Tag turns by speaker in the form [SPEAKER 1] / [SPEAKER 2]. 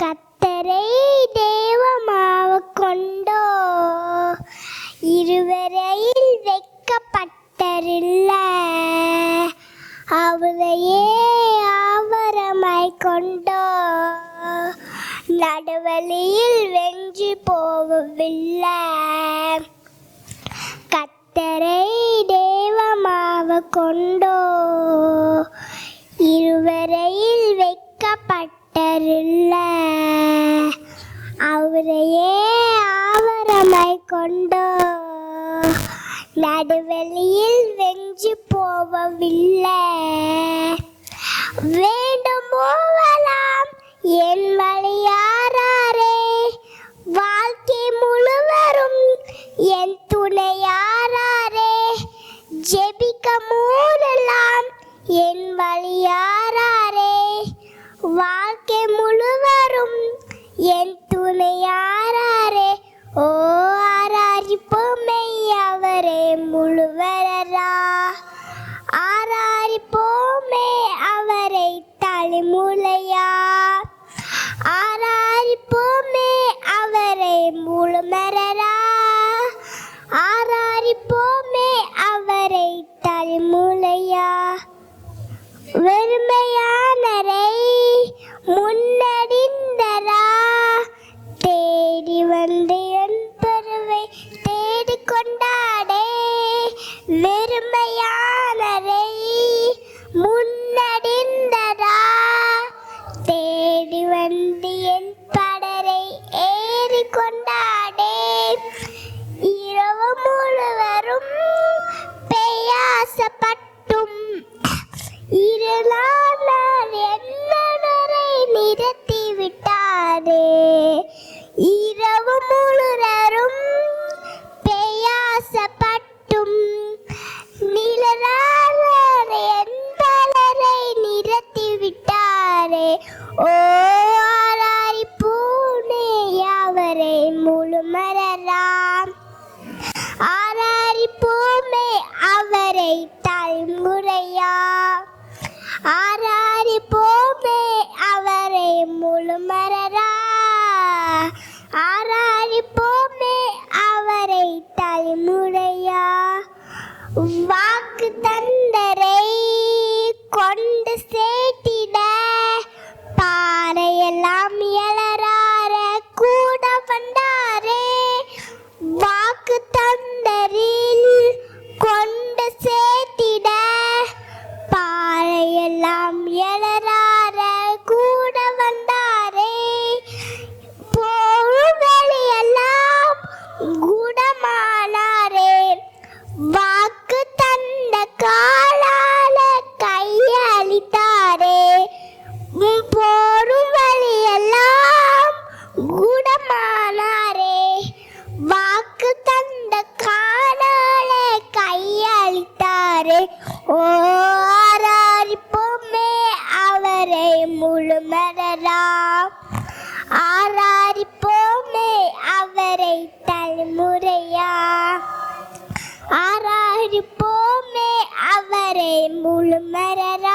[SPEAKER 1] கத்தரை தேவமாக கொண்டோ இருவரையில் வைக்கப்பட்டரில்ல அவரையே ஆவரமாய் கொண்டோ நடுவழியில் வென்று போகவில்லை. கத்தரை தேவமாக கொண்டோ இருவரையில் வைக்கப்பட்டரில்ல அவரையே ஆவரமாய் கொண்டோ நடுவெளியில் வென்று போகவில்லை. வேண்டுமோவெல்லாம் என் வழியாரே வாழ்க்கை முழுவதும் என் துணையாரே ஜெபிக்க மூடலாம் என் வழியாரே வாழ்க்கை முழுவதும் என் துணையாரே. ஓ ஆராரிப்போமே அவரே முழுவரா ஆராரிப்போமே அவரை தலைமுலையா ஆராரிப்போமே அவரை முழுமரா ஆராரிப்போமே அவரை தலைமுலையா. வெறுமையானரை முன்னடிந்தரா தேடி வந்து என் பருவை தேடிக்கொண்டாடே. வெறுமையானரை முன்னடிந்தரா தேடி வந்து என் படரை ஏறிக்கொண்டாடே. இரவு முழுவதும் பெயாசப்பட்டும் இருளானார் என்னரை நிறுத்தி விட்டாரே. இரவு முழுவதும் பெயாசப்பட்டும் நிழலானார் என்பரை நிறுத்தி விட்டாரே. ஓ ஆராரிப்போமே அவரை முழுமரலாம் ஆராரிப்போமே அவரை தலைமுறையா ஆராரிப்போமே அவரை முழுமரா ஆராரிப்போமே அவரை தலைமுறையா. வாக்கு தந்தரை கொண்டு சேர்த்திட பாறையெல்லாம் எழறார கூட வந்தாரே. வாக்கு தந்தரில் கொண்டு சேர்த்திட பாறையெல்லாம் எழறார கூட வந்தாரே. போரும் வேலையெல்லாம் குணமானாரே. வாக்கு தந்த காலால கையளித்தாரே. போரும் வழியெல்லாம் குணமானாரே. வாக்கு தந்த காலால கையளித்தாரே. ஓ ஆராரிப்போமே அவரை முழுமரா ஆராரிப்போமே அவரை தலைமுறையா ஆராரிப்போமே அவரை முழுமரா